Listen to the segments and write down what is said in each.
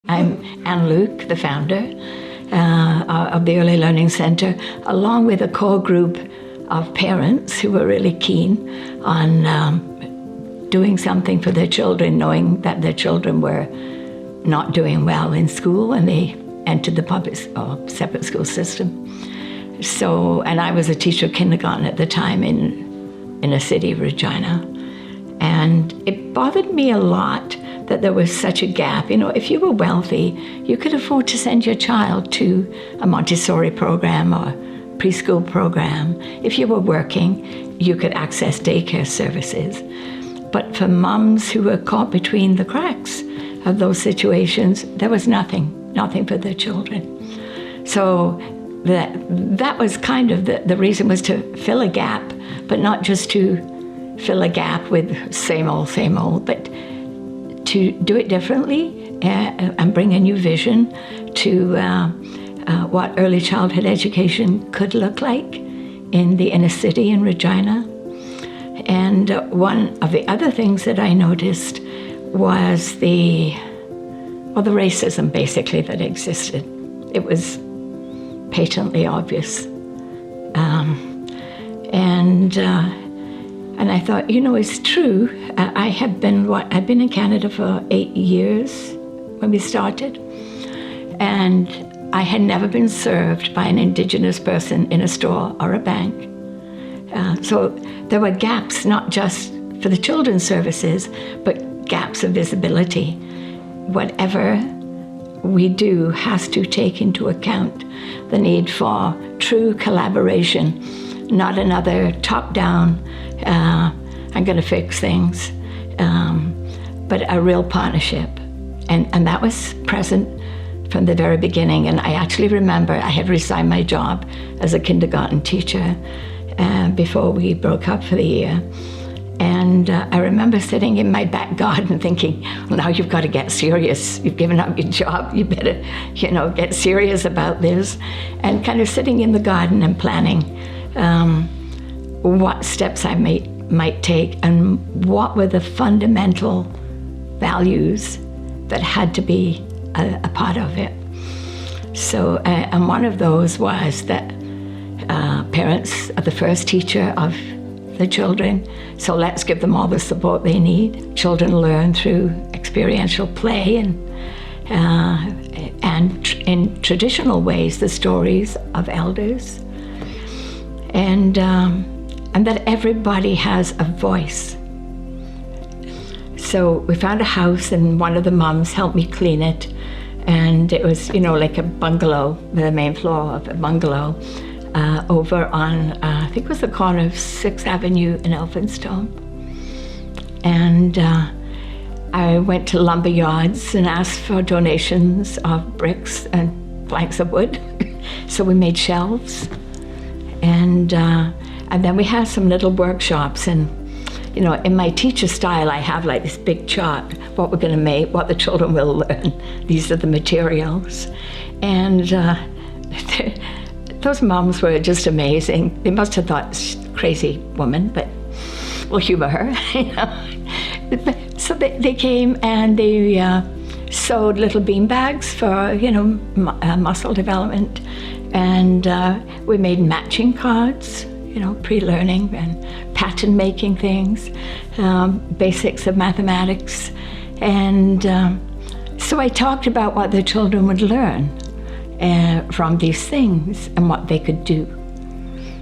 I'm Anne Luke, the founder of the Early Learning Centre, along with a core group of parents who were really keen on doing something for their children, knowing that their children were not doing well in school and they entered the public or separate school system. So, and I was a teacher of kindergarten at the time in a city, Regina. And it bothered me a lot that there was such a gap. You know, if you were wealthy, you could afford to send your child to a Montessori program or preschool program. If you were working, you could access daycare services. But for mums who were caught between the cracks of those situations, there was nothing for their children. So that was kind of the reason, was to fill a gap, but not just to fill a gap with same old, but to do it differently and bring a new vision to what early childhood education could look like in the inner city in Regina. And one of the other things that I noticed was the racism, basically, that existed. It was patently obvious. And I thought, you know, it's true. I've been in Canada for 8 years when we started, and I had never been served by an Indigenous person in a store or a bank. So there were gaps, not just for the children's services, but gaps of visibility. Whatever we do has to take into account the need for true collaboration, not another top-down, I'm going to fix things, but a real partnership. And that was present from the very beginning. And I actually remember I had resigned my job as a kindergarten teacher before we broke up for the year. And I remember sitting in my back garden thinking, well, now you've got to get serious. You've given up your job. You better, get serious about this. And kind of sitting in the garden and planning what steps I might take and what were the fundamental values that had to be a part of it. So, and one of those was that parents are the first teacher of the children, so let's give them all the support they need. Children learn through experiential play and in traditional ways, the stories of elders, and that everybody has a voice. So we found a house, and one of the mums helped me clean it, and it was, like a bungalow, the main floor of a bungalow, over on, I think it was the corner of 6th Avenue in Elphinstone. And I went to lumber yards and asked for donations of bricks and planks of wood. So we made shelves. And then we had some little workshops. And, in my teacher style, I have like this big chart, what we're going to make, what the children will learn. These are the materials. And those moms were just amazing. They must have thought, crazy woman, but we'll humor her, So they came and they sewed little bean bags for, muscle development. And we made matching cards, pre-learning and pattern making things, basics of mathematics. And so I talked about what the children would learn from these things and what they could do.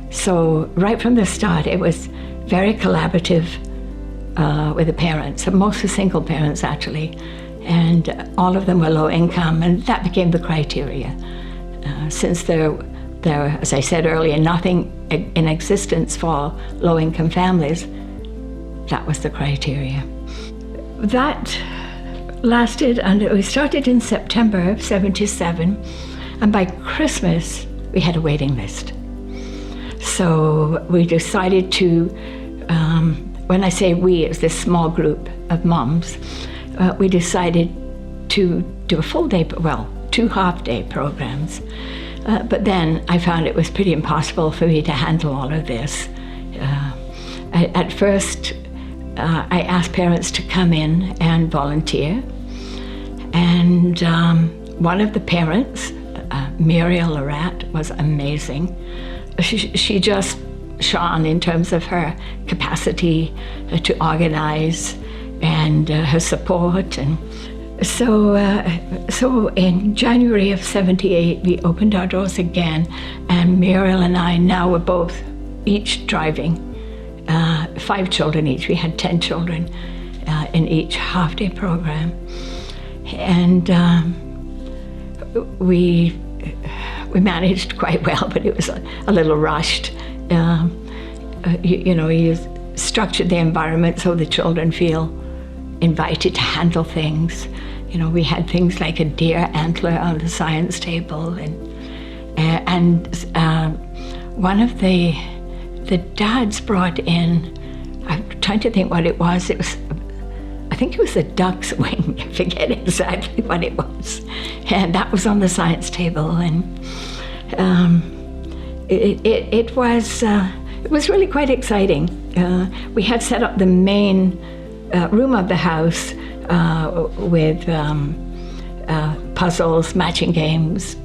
So right from the start, it was very collaborative with the parents, mostly single parents actually, and all of them were low income, and that became the criteria. Since there, as I said earlier, nothing in existence for low income families, that was the criteria. That lasted, and we started in September of '77. And by Christmas, we had a waiting list. So we decided to, when I say we, it's this small group of moms, we decided to do a full day, 2 half-day programs. But then I found it was pretty impossible for me to handle all of this. At first, I asked parents to come in and volunteer. And one of the parents, Muriel Lorat, was amazing. She just shone in terms of her capacity to organize and her support. And so in January of 78, we opened our doors again, and Muriel and I now were both each driving 5 children each. We had 10 children in each half-day program. And we managed quite well, but it was a little rushed. You structured the environment so the children feel invited to handle things. We had things like a deer antler on the science table, and one of the dads brought in, I'm trying to think what it was. I think it was a duck's wing. I forget exactly what it was, and that was on the science table, and it was really quite exciting. We had set up the main room of the house with puzzles, matching games,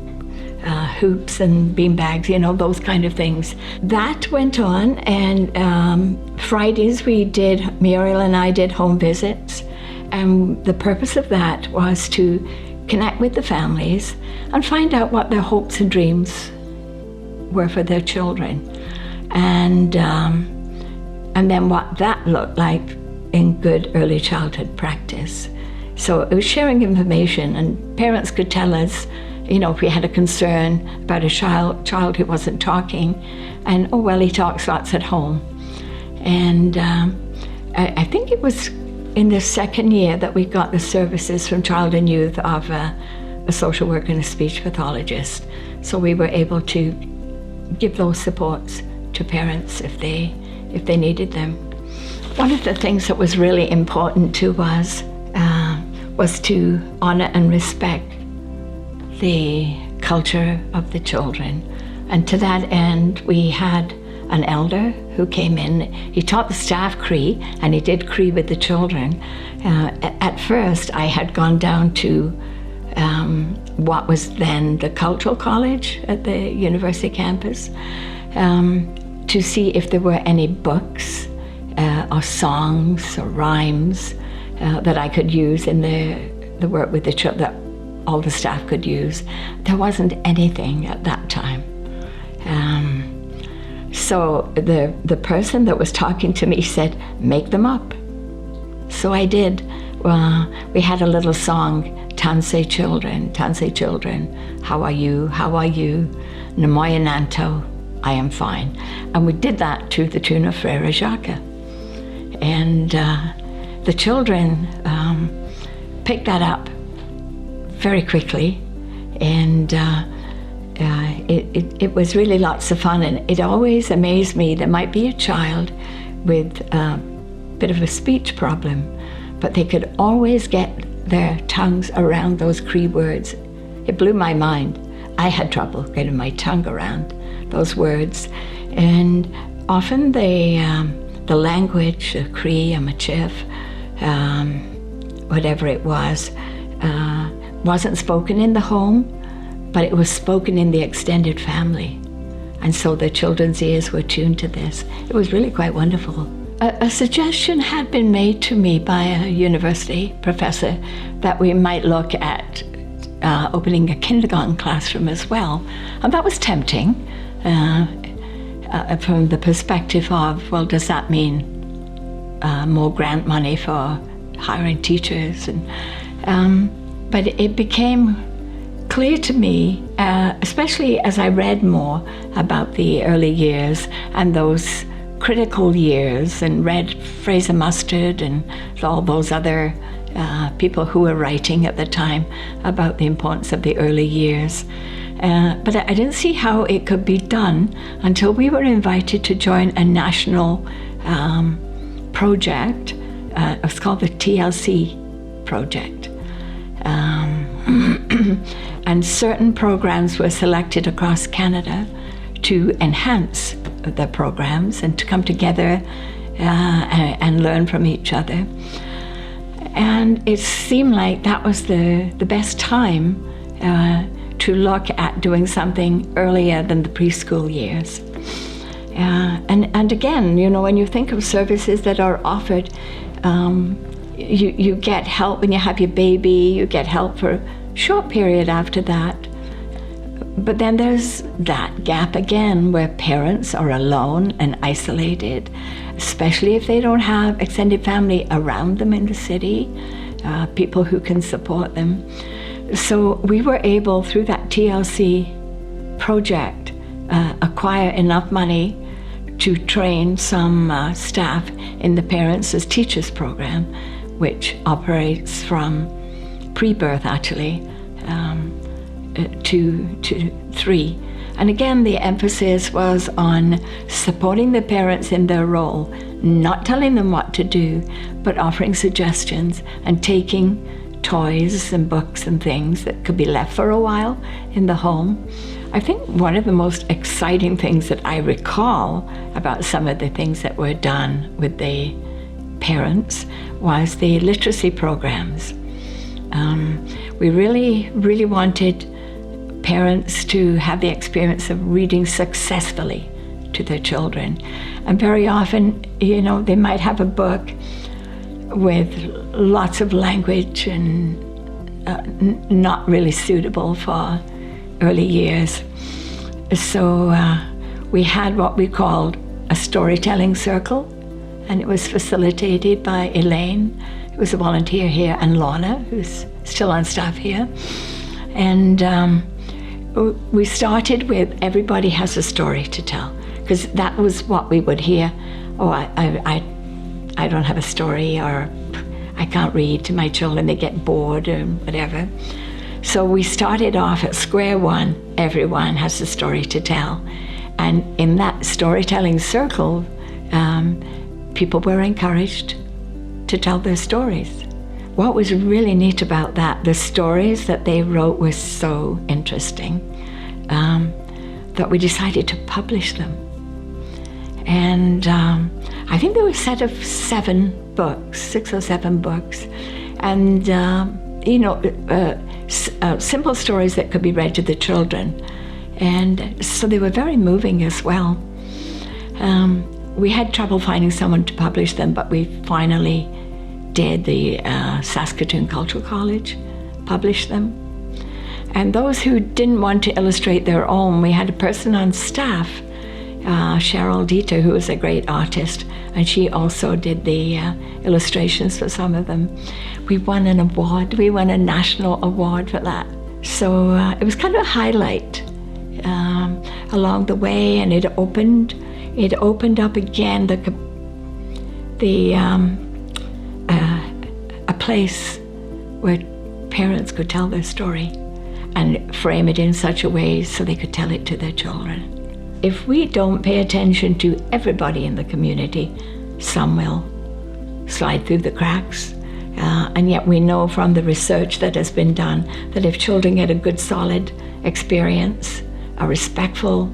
hoops and beanbags, those kind of things. That went on, and Fridays Muriel and I did home visits, and the purpose of that was to connect with the families and find out what their hopes and dreams were for their children, and then what that looked like in good early childhood practice. So it was sharing information, and parents could tell us, if we had a concern about a child who wasn't talking, and he talks lots at home. And I think it was in the second year that we got the services from Child and Youth of a social worker and a speech pathologist. So we were able to give those supports to parents if they needed them. One of the things that was really important to us was to honor and respect the culture of the children. And to that end, we had an elder who came in. He taught the staff Cree, and he did Cree with the children. At first, I had gone down to what was then the Cultural College at the university campus to see if there were any books or songs or rhymes that I could use in the work with the children, that all the staff could use. There wasn't anything at that time. So the person that was talking to me said, make them up. So I did. We had a little song, Tansei children, how are you, Namoyananto, I am fine. And we did that to the tune of Frere Jacques. And the children picked that up very quickly, and it was really lots of fun. And it always amazed me, there might be a child with a bit of a speech problem, but they could always get their tongues around those Cree words. It blew my mind. I had trouble getting my tongue around those words, and often the language, Cree, Amachif, whatever it was, wasn't spoken in the home, but it was spoken in the extended family. And so the children's ears were tuned to this. It was really quite wonderful. A suggestion had been made to me by a university professor that we might look at opening a kindergarten classroom as well. And that was tempting from the perspective of, well, does that mean more grant money for hiring teachers? But it became clear to me, especially as I read more about the early years and those critical years, and read Fraser Mustard and all those other people who were writing at the time about the importance of the early years. But I didn't see how it could be done until we were invited to join a national project. It was called the TLC Project. And certain programs were selected across Canada to enhance the programs and to come together and learn from each other. And it seemed like that was the best time to look at doing something earlier than the preschool years. And again, when you think of services that are offered, you get help when you have your baby, you get help for a short period after that. But then there's that gap again where parents are alone and isolated, especially if they don't have extended family around them in the city, people who can support them. So we were able, through that TLC project, acquire enough money to train some staff in the Parents as Teachers program, which operates from pre-birth actually to 3. And again, the emphasis was on supporting the parents in their role, not telling them what to do, but offering suggestions and taking toys and books and things that could be left for a while in the home. I think one of the most exciting things that I recall about some of the things that were done with the parents was the literacy programs. We really, really wanted parents to have the experience of reading successfully to their children. And very often, they might have a book with lots of language and not really suitable for early years. So we had what we called a storytelling circle, and it was facilitated by Elaine, who was a volunteer here, and Lorna, who's still on staff here. And we started with everybody has a story to tell, because that was what we would hear. Oh, I don't have a story, or I can't read to my children, they get bored or whatever. So we started off at square one, everyone has a story to tell. And in that storytelling circle, people were encouraged to tell their stories. What was really neat about that, the stories that they wrote were so interesting that we decided to publish them. And I think there were a set of 7 books, 6 or 7 books. And, simple stories that could be read to the children. And so they were very moving as well. We had trouble finding someone to publish them, but we finally did. The Saskatoon Cultural College published them. And those who didn't want to illustrate their own, we had a person on staff, Cheryl Dieter, who was a great artist, and she also did the illustrations for some of them. We won an award. We won a national award for that. So it was kind of a highlight along the way, and it opened up again a place where parents could tell their story and frame it in such a way so they could tell it to their children. If we don't pay attention to everybody in the community, some will slide through the cracks. And yet we know from the research that has been done that if children get a good, solid experience, a respectful,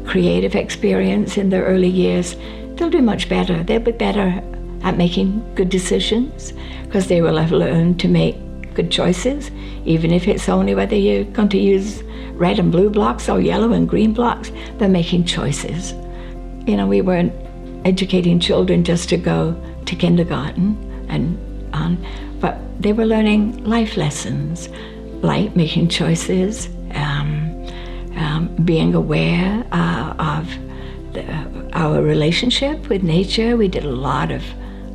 creative experience in their early years, they'll do much better. They'll be better at making good decisions because they will have learned to make good choices, even if it's only whether you're going to use red and blue blocks or yellow and green blocks. They're making choices. We weren't educating children just to go to kindergarten and on, but they were learning life lessons, like making choices, being aware of our relationship with nature. We did a lot of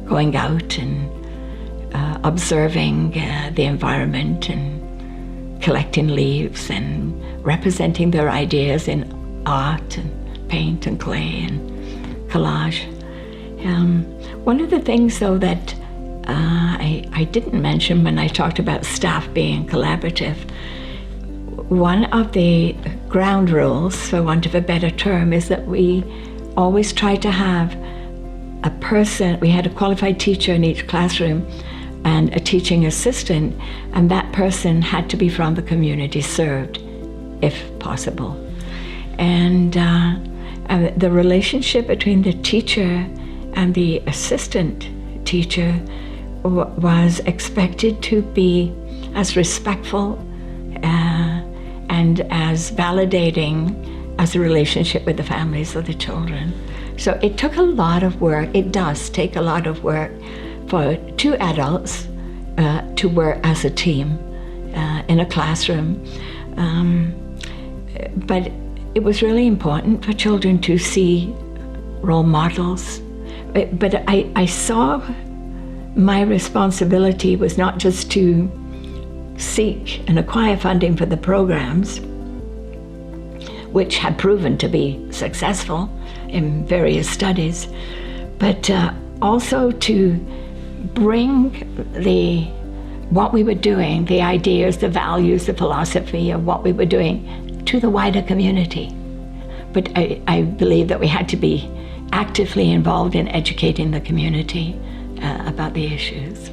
going out and observing the environment and collecting leaves and representing their ideas in art and paint and clay and collage. One of the things, though, that I didn't mention when I talked about staff being collaborative, one of the ground rules, for want of a better term, is that we always try to have a person. We had a qualified teacher in each classroom and a teaching assistant, and that person had to be from the community served, if possible. And the relationship between the teacher and the assistant teacher was expected to be as respectful and as validating as the relationship with the families of the children. So it took a lot of work. It does take a lot of work for two adults to work as a team in a classroom. But it was really important for children to see role models. But I saw my responsibility was not just to seek and acquire funding for the programs, which had proven to be successful in various studies, but also to bring what we were doing, the ideas, the values, the philosophy of what we were doing to the wider community. But I believe that we had to be actively involved in educating the community about the issues.